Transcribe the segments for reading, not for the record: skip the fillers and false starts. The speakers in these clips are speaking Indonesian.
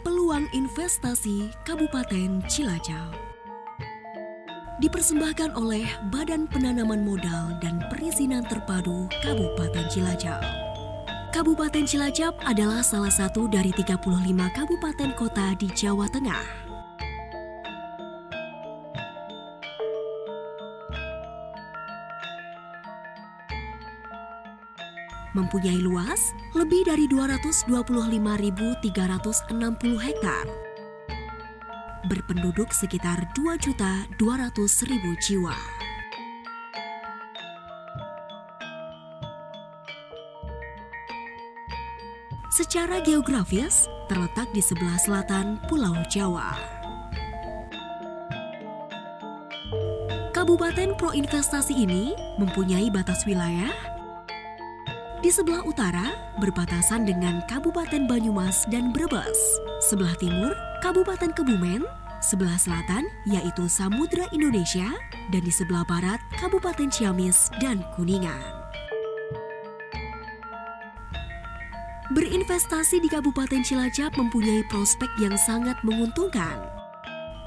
Peluang Investasi Kabupaten Cilacap dipersembahkan oleh Badan Penanaman Modal dan Perizinan Terpadu Kabupaten Cilacap. Kabupaten Cilacap adalah salah satu dari 35 kabupaten kota di Jawa Tengah. Mempunyai luas lebih dari 225.360 hektar. Berpenduduk sekitar 2.200.000 jiwa. Secara geografis, terletak di sebelah selatan Pulau Jawa. Kabupaten Pro-Investasi ini mempunyai batas wilayah. Di sebelah utara, berbatasan dengan Kabupaten Banyumas dan Brebes. Sebelah timur, Kabupaten Kebumen. Sebelah selatan, yaitu Samudra Indonesia. Dan di sebelah barat, Kabupaten Ciamis dan Kuningan. Berinvestasi di Kabupaten Cilacap mempunyai prospek yang sangat menguntungkan.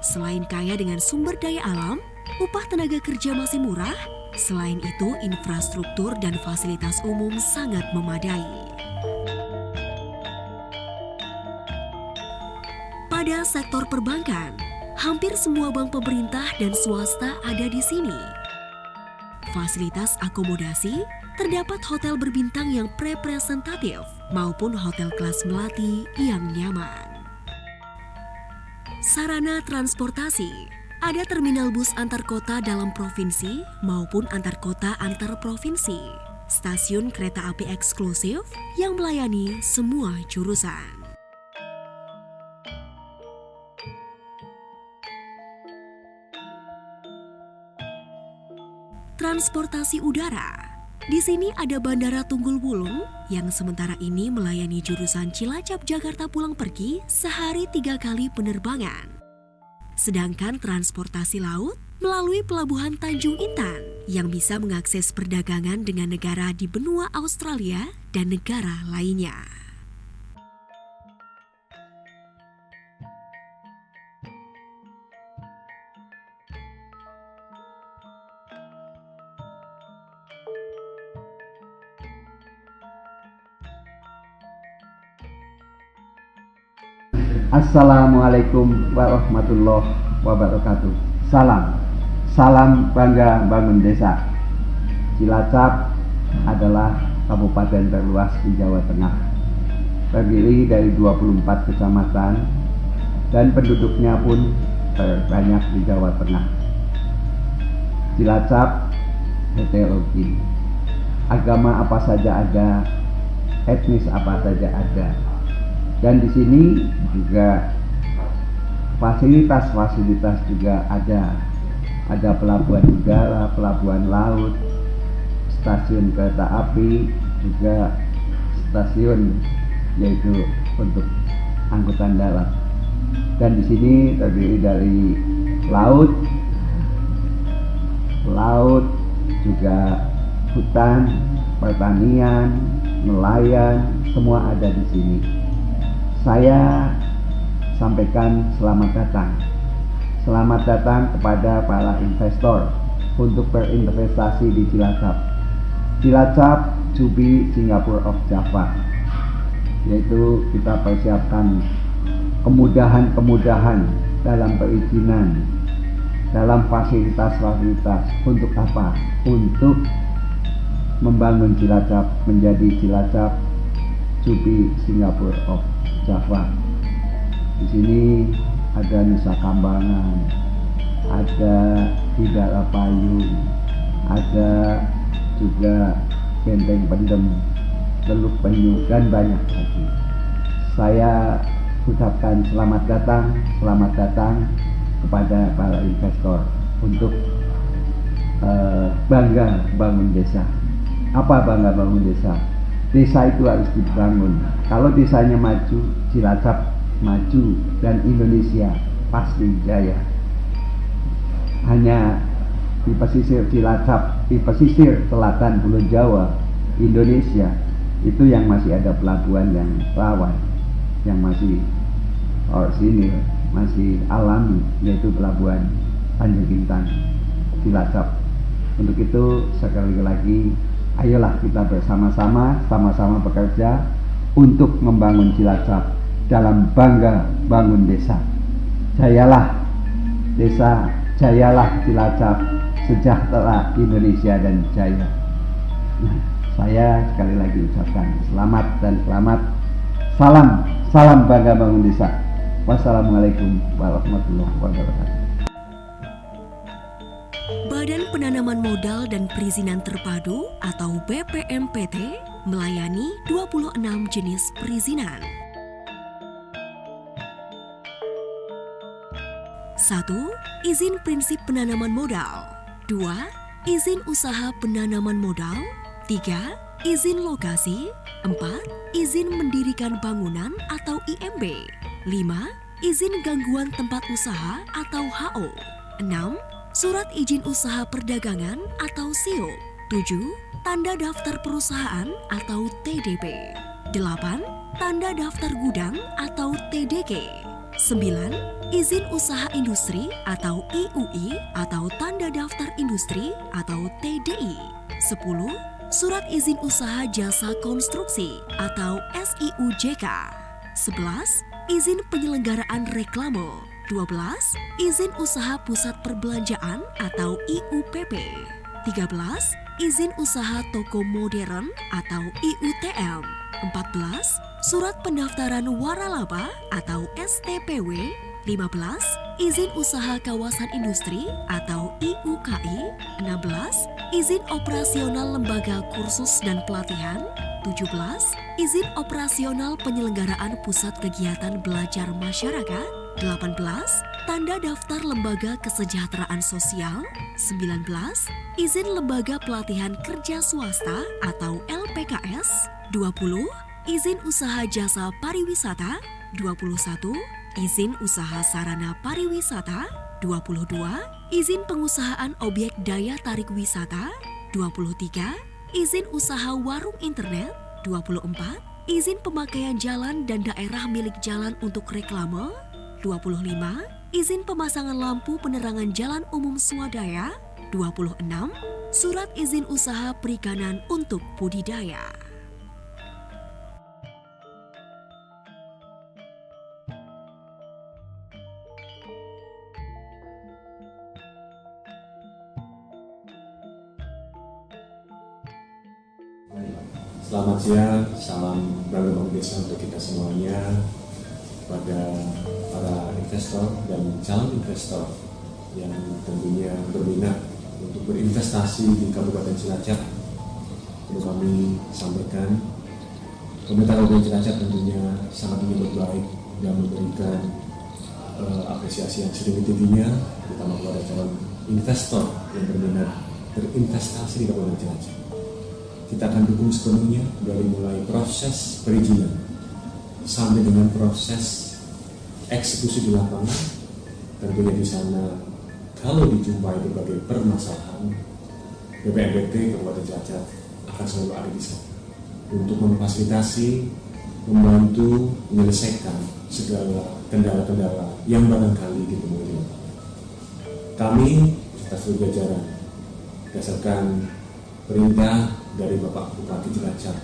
Selain kaya dengan sumber daya alam, upah tenaga kerja masih murah. Selain itu, infrastruktur dan fasilitas umum sangat memadai. Pada sektor perbankan, hampir semua bank pemerintah dan swasta ada di sini. Fasilitas akomodasi, terdapat hotel berbintang yang representatif maupun hotel kelas melati yang nyaman. Sarana transportasi, ada terminal bus antar kota dalam provinsi maupun antar kota antar provinsi. Stasiun kereta api eksklusif yang melayani semua jurusan. Transportasi udara. Di sini ada Bandara Tunggul Wulung yang sementara ini melayani jurusan Cilacap Jakarta pulang pergi sehari 3 kali penerbangan. Sedangkan transportasi laut melalui Pelabuhan Tanjung Intan yang bisa mengakses perdagangan dengan negara di benua Australia dan negara lainnya. Assalamualaikum warahmatullahi wabarakatuh. Salam bangga bangun desa. Cilacap adalah kabupaten terluas di Jawa Tengah. Terdiri dari 24 kecamatan dan penduduknya pun terbanyak di Jawa Tengah. Cilacap heterogen. Agama apa saja ada, etnis apa saja ada. Dan di sini juga fasilitas juga ada. Ada pelabuhan udara, pelabuhan laut, stasiun kereta api, juga stasiun yaitu untuk angkutan darat. Dan di sini terdiri dari laut juga hutan, pertanian, nelayan, semua ada di sini. Saya sampaikan selamat datang. Selamat datang kepada para investor untuk berinvestasi di Cilacap. Cilacap to be Singapore of Java. Yaitu kita persiapkan kemudahan-kemudahan dalam perizinan, dalam fasilitas-fasilitas. Untuk apa? Untuk membangun Cilacap menjadi Cilacap to be Singapore of Java. Di sini ada Nusa Kambangan, ada Bidara Payung, ada juga Benteng Pendem, Teluk Penyu, dan banyak lagi. Saya ucapkan selamat datang kepada para investor untuk bangga bangun desa. Apa bangga bangun desa? Desa itu harus dibangun. Kalau desanya maju, Cilacap maju dan Indonesia pasti jaya. Hanya di pesisir Cilacap, di pesisir selatan Pulau Jawa, Indonesia itu yang masih ada pelabuhan yang rawan, yang masih sini masih alami, yaitu pelabuhan Tanjung Bintang, Cilacap. Untuk itu sekali lagi, ayolah kita bersama-sama, sama-sama bekerja untuk membangun Cilacap dalam bangga bangun desa. Jayalah desa, jayalah Cilacap, sejahtera Indonesia dan jaya. Nah, saya sekali lagi ucapkan selamat dan selamat. Salam bangga bangun desa. Wassalamualaikum warahmatullahi wabarakatuh. Badan Penanaman Modal dan Perizinan Terpadu atau BPMPT melayani 26 jenis perizinan. 1. Izin prinsip penanaman modal. 2. Izin usaha penanaman modal. 3. Izin lokasi. 4. Izin mendirikan bangunan atau IMB. 5. Izin gangguan tempat usaha atau HO. 6. Surat izin usaha perdagangan atau SIO. 7. Tanda daftar perusahaan atau TDP. 8. Tanda daftar gudang atau TDG. 9. Izin usaha industri atau IUI atau tanda daftar industri atau TDI. 10. Surat izin usaha jasa konstruksi atau SIUJK. 11. Izin penyelenggaraan reklame. 12. Izin usaha pusat perbelanjaan atau IUPP. 13. Izin usaha toko modern atau IUTM. 14. Surat pendaftaran waralaba atau STPW. 15. Izin usaha kawasan industri atau IUKI. 16. Izin operasional lembaga kursus dan pelatihan. 17. Izin operasional penyelenggaraan pusat kegiatan belajar masyarakat. 18. Tanda daftar lembaga kesejahteraan sosial. 19. Izin lembaga pelatihan kerja swasta atau LPKS. 20. Izin usaha jasa pariwisata. 21. Izin usaha sarana pariwisata. 22. Izin pengusahaan objek daya tarik wisata. 23. Izin usaha warung internet. 24. Izin pemakaian jalan dan daerah milik jalan untuk reklame. 25. Izin pemasangan lampu penerangan jalan umum swadaya. 26. Surat izin usaha perikanan untuk budidaya. Selamat siang, salam bangga bangun desa untuk kita semuanya, pada para investor dan calon investor yang tentunya berminat untuk berinvestasi di Kabupaten Cilacap. Perlu kami sampaikan, pemerintah Kabupaten Cilacap tentunya sangat menyambut baik dan memberikan apresiasi yang setinggi-tingginya, terutama kepada calon investor yang berminat berinvestasi di Kabupaten Cilacap. Kita akan dukung sepenuhnya dari mulai proses perizinan sampai dengan proses eksekusi di lapangan. Tentunya di sana kalau dijumpai berbagai permasalahan, BPMPT Kabupaten Cilacap akan selalu ada di sana untuk memfasilitasi, membantu menyelesaikan segala kendala-kendala yang barangkali ditemui. Kami serta seluruh jajaran berdasarkan perintah dari Bapak Bupati Cilacap,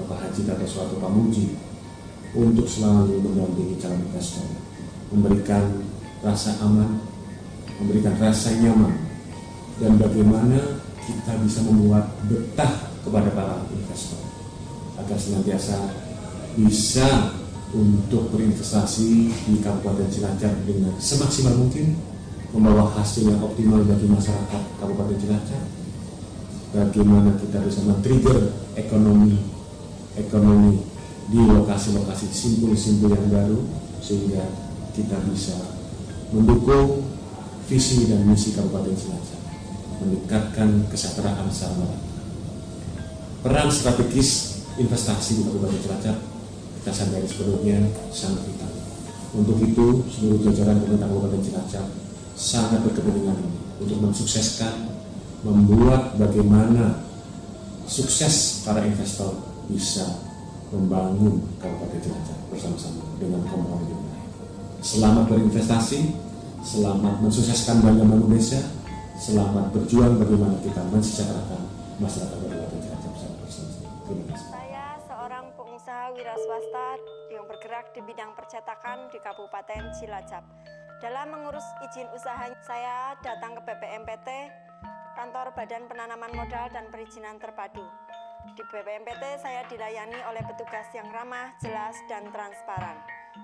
Bapak Haji Tato Suwarto Pamuji, untuk selalu mendampingi calon investor, memberikan rasa aman, memberikan rasa nyaman, dan bagaimana kita bisa membuat betah kepada para investor agar senantiasa bisa untuk berinvestasi di Kabupaten Cilacap dengan semaksimal mungkin, membawa hasil yang optimal bagi masyarakat Kabupaten Cilacap. Bagaimana kita bisa men-trigger ekonomi di lokasi-lokasi simpul-simpul yang baru, sehingga kita bisa mendukung visi dan misi Kabupaten Cilacap, meningkatkan kesejahteraan masyarakat. Peran strategis investasi di Kabupaten Cilacap kita sadari sepenuhnya sangat vital. Untuk itu, seluruh jajaran pemerintah Kabupaten Cilacap sangat berkepentingan untuk mensukseskan, membuat bagaimana sukses para investor bisa membangun Kabupaten Cilacap bersama-sama dengan komponen yang lain. Selamat berinvestasi, selamat mensukseskan Bank Indonesia, selamat berjuang bagaimana kita mensejahterakan masyarakat Kabupaten Cilacap secara bersama. Terima kasih. Saya seorang pengusaha wira swasta yang bergerak di bidang percetakan di Kabupaten Cilacap. Dalam mengurus izin usaha, saya datang ke BPMPT, Kantor Badan Penanaman Modal dan Perizinan Terpadu. Di BPMPT saya dilayani oleh petugas yang ramah, jelas, dan transparan.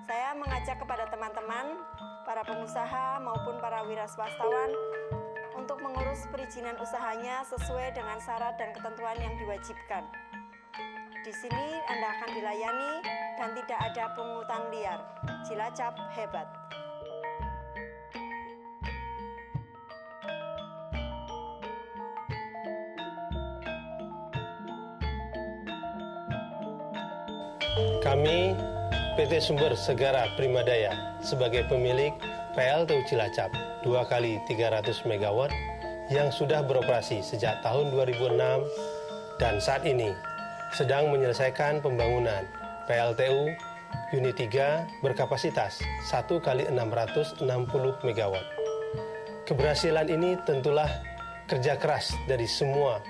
Saya mengajak kepada teman-teman, para pengusaha maupun para wira swastawan untuk mengurus perizinan usahanya sesuai dengan syarat dan ketentuan yang diwajibkan. Di sini Anda akan dilayani dan tidak ada pungutan liar. Cilacap hebat. Kami PT Sumber Segara Primadaya sebagai pemilik PLTU Cilacap 2x300 MW yang sudah beroperasi sejak tahun 2006 dan saat ini sedang menyelesaikan pembangunan PLTU Unit 3 berkapasitas 1x660 MW. Keberhasilan ini tentulah kerja keras dari semua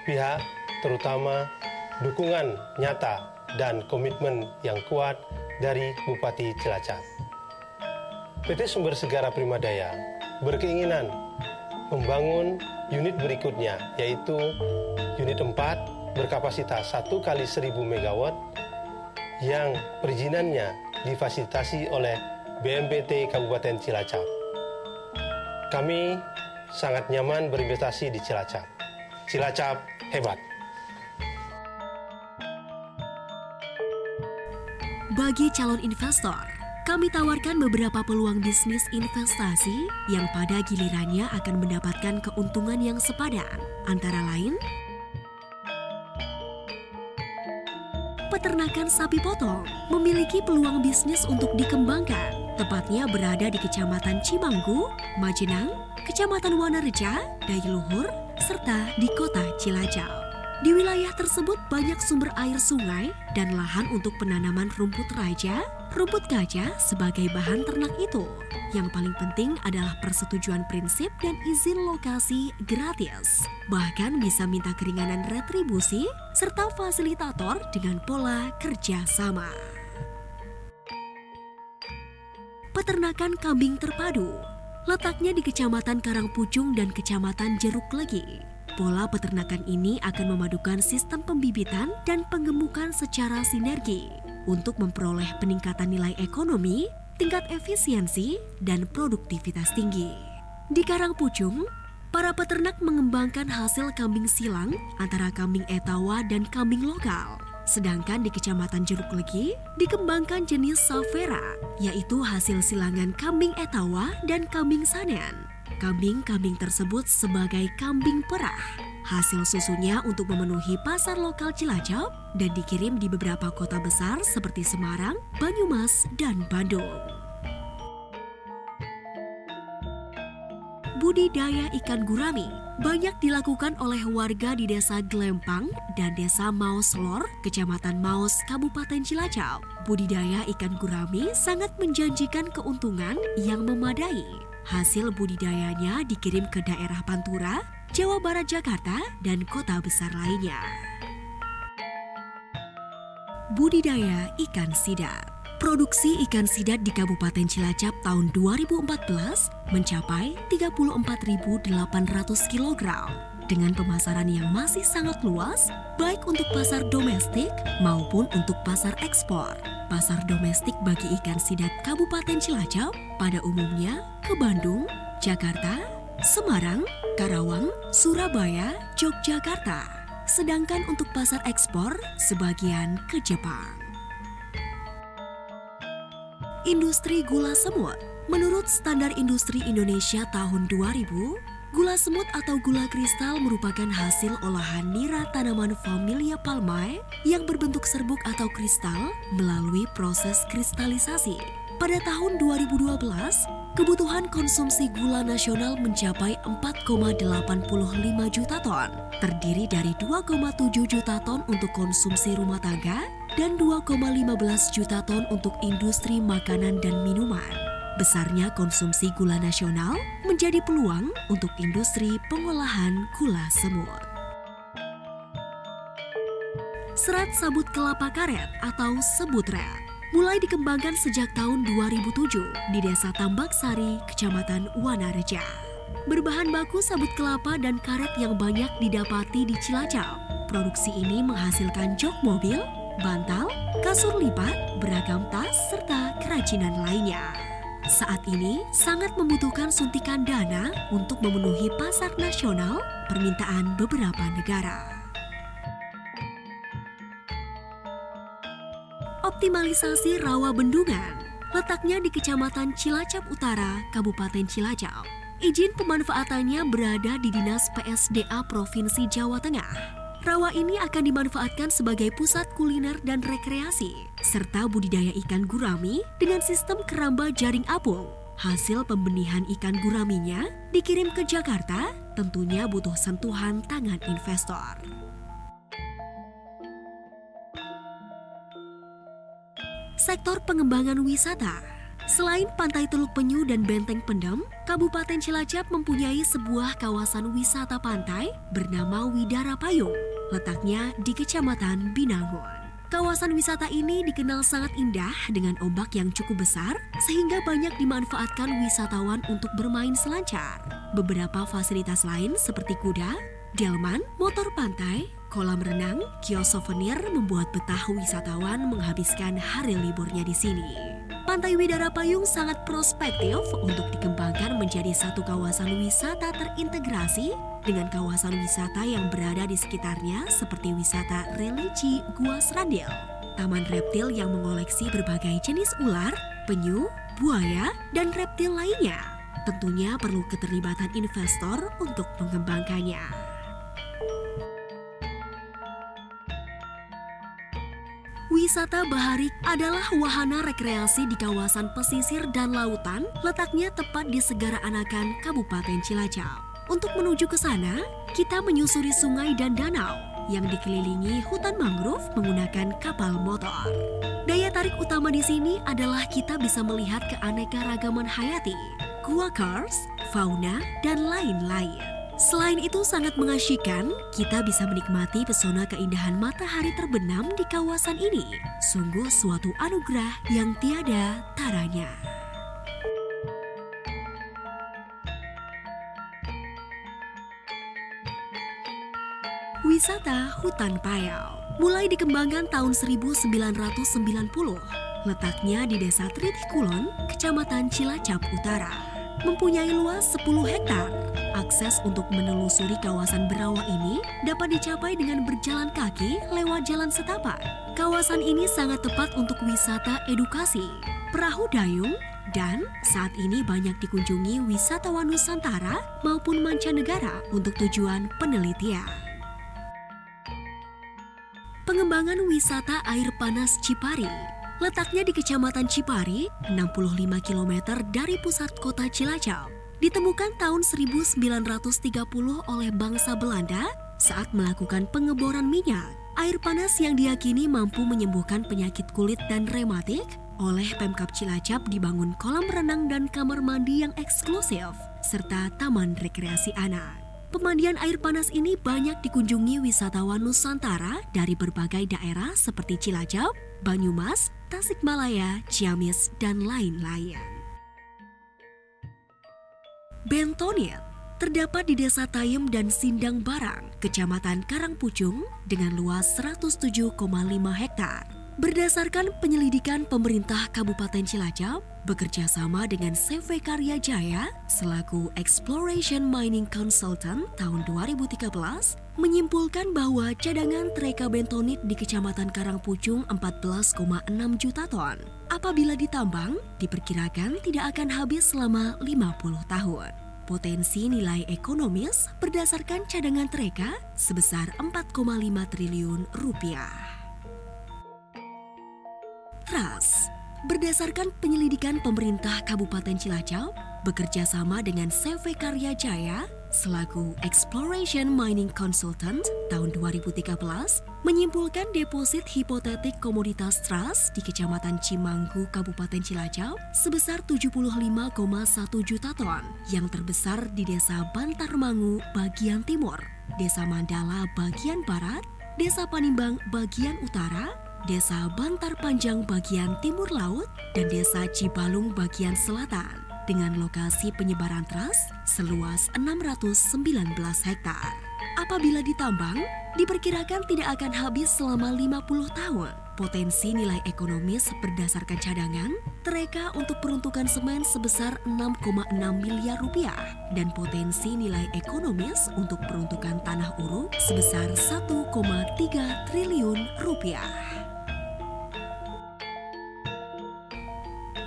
pihak, terutama dukungan nyata dan komitmen yang kuat dari Bupati Cilacap. PT Sumber Segara Primadaya berkeinginan membangun unit berikutnya, yaitu unit 4 berkapasitas 1x1000 MW yang perizinannya difasilitasi oleh BMPT Kabupaten Cilacap. Kami sangat nyaman berinvestasi di Cilacap. Cilacap hebat. Bagi calon investor, kami tawarkan beberapa peluang bisnis investasi yang pada gilirannya akan mendapatkan keuntungan yang sepadan, antara lain peternakan sapi potong memiliki peluang bisnis untuk dikembangkan, tepatnya berada di Kecamatan Cibanggu, Majenang, Kecamatan Wanareja, Dayiluhur, serta di Kota Cilacap. Di wilayah tersebut banyak sumber air sungai dan lahan untuk penanaman rumput raja, rumput gajah sebagai bahan ternak itu. Yang paling penting adalah persetujuan prinsip dan izin lokasi gratis. Bahkan bisa minta keringanan retribusi serta fasilitator dengan pola kerjasama. Peternakan kambing terpadu letaknya di Kecamatan Karangpucung dan Kecamatan Jeruk Legi. Pola peternakan ini akan memadukan sistem pembibitan dan penggemukan secara sinergi untuk memperoleh peningkatan nilai ekonomi, tingkat efisiensi, dan produktivitas tinggi. Di Karangpucung, para peternak mengembangkan hasil kambing silang antara kambing etawa dan kambing lokal. Sedangkan di Kecamatan Jeruk Legi dikembangkan jenis Savera, yaitu hasil silangan kambing etawa dan kambing sanen. Kambing-kambing tersebut sebagai kambing perah. Hasil susunya untuk memenuhi pasar lokal Cilacap dan dikirim di beberapa kota besar seperti Semarang, Banyumas, dan Bandung. Budidaya ikan gurami banyak dilakukan oleh warga di Desa Glempang dan Desa Maoslor, Kecamatan Maos, Kabupaten Cilacap. Budidaya ikan gurami sangat menjanjikan keuntungan yang memadai. Hasil budidayanya dikirim ke daerah Pantura, Jawa Barat, Jakarta, dan kota besar lainnya. Budidaya ikan sidat. Produksi ikan sidat di Kabupaten Cilacap tahun 2014 mencapai 34.800 kg dengan pemasaran yang masih sangat luas, baik untuk pasar domestik maupun untuk pasar ekspor. Pasar domestik bagi ikan sidat Kabupaten Cilacap pada umumnya ke Bandung, Jakarta, Semarang, Karawang, Surabaya, Yogyakarta. Sedangkan untuk pasar ekspor sebagian ke Jepang. Industri gula semut. Menurut Standar Industri Indonesia tahun 2000, gula semut atau gula kristal merupakan hasil olahan nira tanaman Familia Palmae yang berbentuk serbuk atau kristal melalui proses kristalisasi. Pada tahun 2012, kebutuhan konsumsi gula nasional mencapai 4,85 juta ton, terdiri dari 2,7 juta ton untuk konsumsi rumah tangga dan 2,15 juta ton untuk industri makanan dan minuman. besarnya konsumsi gula nasional menjadi peluang untuk industri pengolahan gula semut. Serat sabut kelapa karet atau sebutret mulai dikembangkan sejak tahun 2007 di Desa Tambak Sari, Kecamatan Wanareja. Berbahan baku sabut kelapa dan karet yang banyak didapati di Cilacap. Produksi ini menghasilkan jok mobil, bantal, kasur lipat, beragam tas, serta kerajinan lainnya. Saat ini sangat membutuhkan suntikan dana untuk memenuhi pasar nasional permintaan beberapa negara. Optimalisasi rawa bendungan letaknya di Kecamatan Cilacap Utara, Kabupaten Cilacap. Izin pemanfaatannya berada di Dinas PSDA Provinsi Jawa Tengah. Rawa ini akan dimanfaatkan sebagai pusat kuliner dan rekreasi, serta budidaya ikan gurami dengan sistem keramba jaring apung. Hasil pembenihan ikan guraminya dikirim ke Jakarta, tentunya butuh sentuhan tangan investor. Sektor pengembangan wisata. Selain Pantai Teluk Penyu dan Benteng Pendem, Kabupaten Cilacap mempunyai sebuah kawasan wisata pantai bernama Widara Payung. Letaknya di Kecamatan Binangun. Kawasan wisata ini dikenal sangat indah dengan ombak yang cukup besar sehingga banyak dimanfaatkan wisatawan untuk bermain selancar. Beberapa fasilitas lain seperti kuda, delman, motor pantai, kolam renang, kios souvenir membuat betah wisatawan menghabiskan hari liburnya di sini. Pantai Widara Payung sangat prospektif untuk dikembangkan menjadi satu kawasan wisata terintegrasi dengan kawasan wisata yang berada di sekitarnya seperti wisata religi Gua Serandil, taman reptil yang mengoleksi berbagai jenis ular, penyu, buaya, dan reptil lainnya. Tentunya perlu keterlibatan investor untuk mengembangkannya. Wisata Baharik adalah wahana rekreasi di kawasan pesisir dan lautan, letaknya tepat di Segara Anakan, Kabupaten Cilacap. Untuk menuju ke sana, kita menyusuri sungai dan danau yang dikelilingi hutan mangrove menggunakan kapal motor. Daya tarik utama di sini adalah kita bisa melihat keanekaragaman hayati, gua kars, fauna, dan lain-lain. Selain itu sangat mengasyikkan, kita bisa menikmati pesona keindahan matahari terbenam di kawasan ini. Sungguh suatu anugerah yang tiada taranya. Wisata Hutan Payau mulai dikembangkan tahun 1990. Letaknya di Desa Tritih Kulon, Kecamatan Cilacap Utara. Mempunyai luas 10 hektar. Akses untuk menelusuri kawasan berawa ini dapat dicapai dengan berjalan kaki lewat jalan setapak. Kawasan ini sangat tepat untuk wisata edukasi, perahu dayung, dan saat ini banyak dikunjungi wisatawan Nusantara maupun mancanegara untuk tujuan penelitian. Pengembangan wisata air panas Cipari. Letaknya di Kecamatan Cipari, 65 km dari pusat kota Cilacap. Ditemukan tahun 1930 oleh bangsa Belanda saat melakukan pengeboran minyak. Air panas yang diyakini mampu menyembuhkan penyakit kulit dan rematik. Oleh Pemkab Cilacap dibangun kolam renang dan kamar mandi yang eksklusif, serta taman rekreasi anak. Pemandian air panas ini banyak dikunjungi wisatawan Nusantara dari berbagai daerah seperti Cilacap, Banyumas, Tasikmalaya, Ciamis, dan lain-lain. Bentonit terdapat di Desa Tayem dan Sindang Barang, Kecamatan Karangpucung dengan luas 107,5 hektar. Berdasarkan penyelidikan pemerintah Kabupaten Cilacap, bekerja sama dengan CV Karya Jaya selaku Exploration Mining Consultant tahun 2013, menyimpulkan bahwa cadangan treka bentonit di Kecamatan Karangpucung 14,6 juta ton. Apabila ditambang, diperkirakan tidak akan habis selama 50 tahun. Potensi nilai ekonomis berdasarkan cadangan treka sebesar 4,5 triliun rupiah. Tras, berdasarkan penyelidikan pemerintah Kabupaten Cilacap, bekerja sama dengan CV Karya Jaya, selaku Exploration Mining Consultant tahun 2013 menyimpulkan deposit hipotetik komoditas trust di Kecamatan Cimanggu, Kabupaten Cilacap sebesar 75,1 juta ton yang terbesar di Desa Bantarmangu bagian timur, Desa Mandala bagian barat, Desa Panimbang bagian utara, Desa Bantar Panjang bagian timur laut, dan Desa Cibalung bagian selatan dengan lokasi penyebaran trust seluas 619 hektar. Apabila ditambang, diperkirakan tidak akan habis selama 50 tahun. Potensi nilai ekonomis berdasarkan cadangan tereka untuk peruntukan semen sebesar 6,6 miliar rupiah dan potensi nilai ekonomis untuk peruntukan tanah uruk sebesar 1,3 triliun rupiah.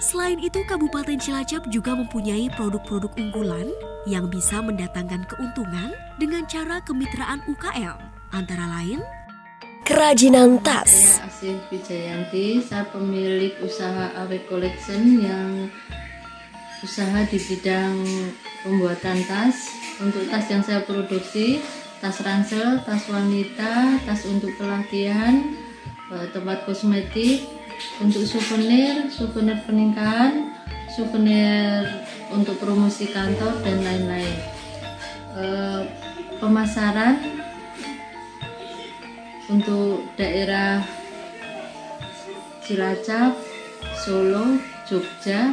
Selain itu, Kabupaten Cilacap juga mempunyai produk-produk unggulan yang bisa mendatangkan keuntungan dengan cara kemitraan UKM, antara lain kerajinan tas. Saya Asih Wijayanti, saya pemilik usaha AW Collection yang usaha di bidang pembuatan tas. Untuk tas yang saya produksi, tas ransel, tas wanita, tas untuk pelatihan, tempat kosmetik, untuk souvenir pernikahan, souvenir untuk promosi kantor dan lain-lain. Pemasaran untuk daerah Cilacap, Solo, Jogja,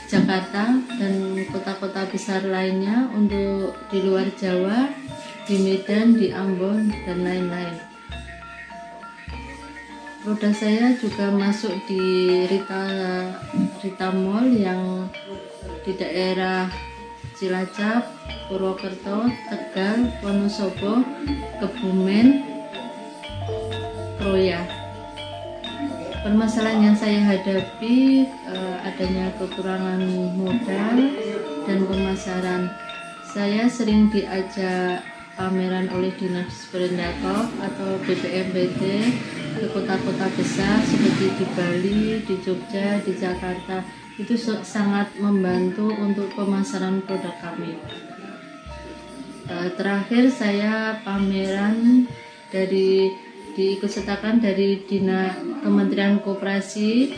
Jakarta, dan kota-kota besar lainnya, untuk di luar Jawa, di Medan, di Ambon, dan lain-lain. Produk saya juga masuk di Rita Mall yang di daerah Cilacap, Purwokerto, Tegal, Wonosobo, Kebumen, Kroya. Permasalahan yang saya hadapi adanya kekurangan modal dan pemasaran. Saya sering diajak pameran oleh Dinas Perindakop atau BPMPT ke kota-kota besar seperti di Bali, di Jogja, di Jakarta. Itu sangat membantu untuk pemasaran produk kami. Terakhir saya pameran diikutsertakan dari Kementerian Koperasi,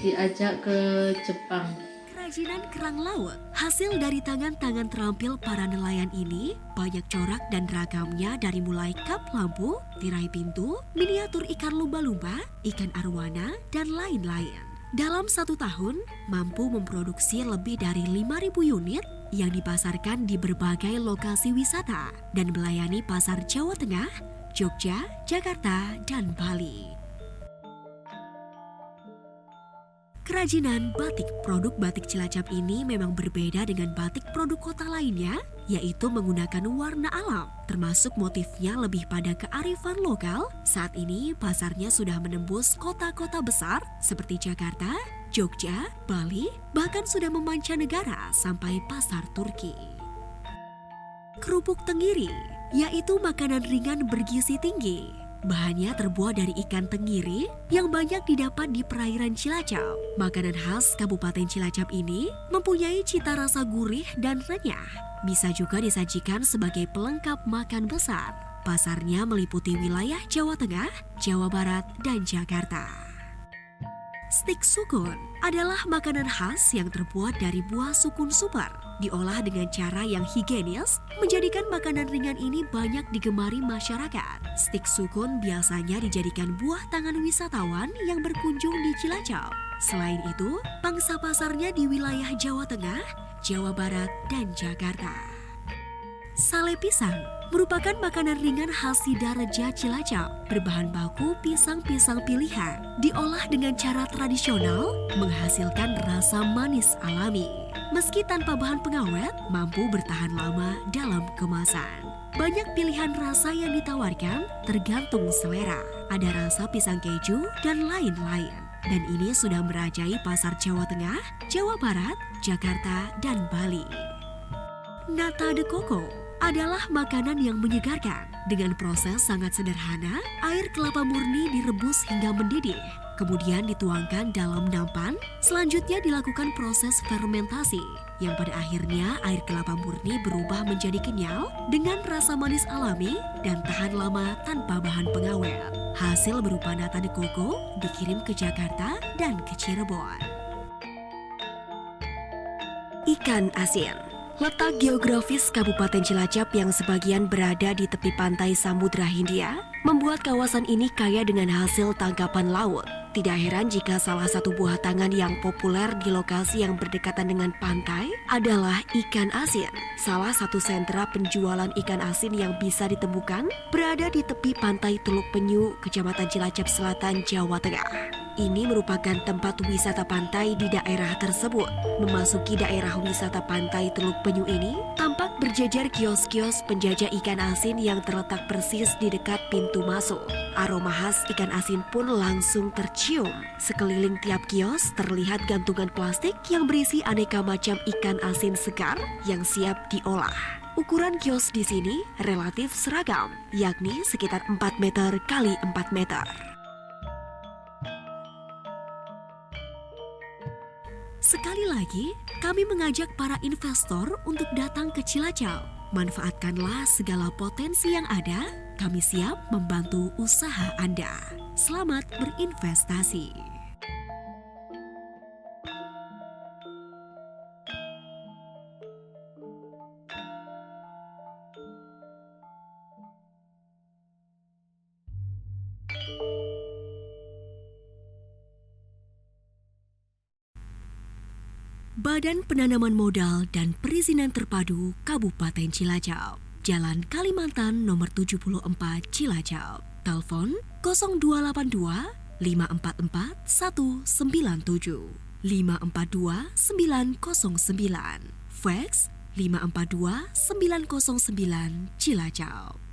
diajak ke Jepang. Kerajinan kerang laut hasil dari tangan-tangan terampil para nelayan ini banyak corak dan ragamnya, dari mulai kap lampu, tirai pintu, miniatur ikan lumba-lumba, ikan arwana, dan lain-lain. Dalam 1 tahun, mampu memproduksi lebih dari 5.000 unit yang dipasarkan di berbagai lokasi wisata dan melayani pasar Jawa Tengah, Jogja, Jakarta, dan Bali. Kerajinan batik produk batik Cilacap ini memang berbeda dengan batik produk kota lainnya, yaitu menggunakan warna alam, termasuk motifnya lebih pada kearifan lokal. Saat ini pasarnya sudah menembus kota-kota besar seperti Jakarta, Jogja, Bali, bahkan sudah memancanegara sampai pasar Turki. Kerupuk tenggiri, yaitu makanan ringan bergizi tinggi. Bahannya terbuat dari ikan tenggiri yang banyak didapat di perairan Cilacap. Makanan khas Kabupaten Cilacap ini mempunyai cita rasa gurih dan renyah. Bisa juga disajikan sebagai pelengkap makan besar. Pasarnya meliputi wilayah Jawa Tengah, Jawa Barat, dan Jakarta. Stik sukun adalah makanan khas yang terbuat dari buah sukun super. Diolah dengan cara yang higienis, menjadikan makanan ringan ini banyak digemari masyarakat. Stik sukun biasanya dijadikan buah tangan wisatawan yang berkunjung di Cilacap. Selain itu, pangsa pasarnya di wilayah Jawa Tengah, Jawa Barat, dan Jakarta. Sale pisang merupakan makanan ringan khas Sidareja Cilacap, berbahan baku pisang-pisang pilihan, diolah dengan cara tradisional, menghasilkan rasa manis alami. Meski tanpa bahan pengawet, mampu bertahan lama dalam kemasan. Banyak pilihan rasa yang ditawarkan, tergantung selera. Ada rasa pisang keju dan lain-lain. Dan ini sudah merajai pasar Jawa Tengah, Jawa Barat, Jakarta, dan Bali. Nata de coco adalah makanan yang menyegarkan. Dengan proses sangat sederhana, air kelapa murni direbus hingga mendidih. kemudian dituangkan dalam nampan. Selanjutnya dilakukan proses fermentasi, yang pada akhirnya air kelapa murni berubah menjadi kenyal dengan rasa manis alami dan tahan lama tanpa bahan pengawet. Hasil berupa nata de coco dikirim ke Jakarta dan ke Cirebon. Ikan asin. Letak geografis Kabupaten Cilacap yang sebagian berada di tepi pantai Samudra Hindia membuat kawasan ini kaya dengan hasil tangkapan laut. Tidak heran jika salah satu buah tangan yang populer di lokasi yang berdekatan dengan pantai adalah ikan asin. Salah satu sentra penjualan ikan asin yang bisa ditemukan berada di tepi pantai Teluk Penyu, Kecamatan Cilacap Selatan, Jawa Tengah. Ini merupakan tempat wisata pantai di daerah tersebut. Memasuki daerah wisata pantai Teluk Penyu ini, tampak berjejer kios-kios penjajah ikan asin yang terletak persis di dekat pintu masuk. Aroma khas ikan asin pun langsung tercium. Sekeliling tiap kios terlihat gantungan plastik yang berisi aneka macam ikan asin segar yang siap diolah. Ukuran kios di sini relatif seragam, yakni sekitar 4 meter kali 4 meter. Sekali lagi, kami mengajak para investor untuk datang ke Cilacap. Manfaatkanlah segala potensi yang ada, kami siap membantu usaha Anda. Selamat berinvestasi. Badan Penanaman Modal dan Perizinan Terpadu Kabupaten Cilacap, Jalan Kalimantan nomor 74 Cilacap. Telepon 0282 544 197 542 909. Fax 542 909 Cilacap.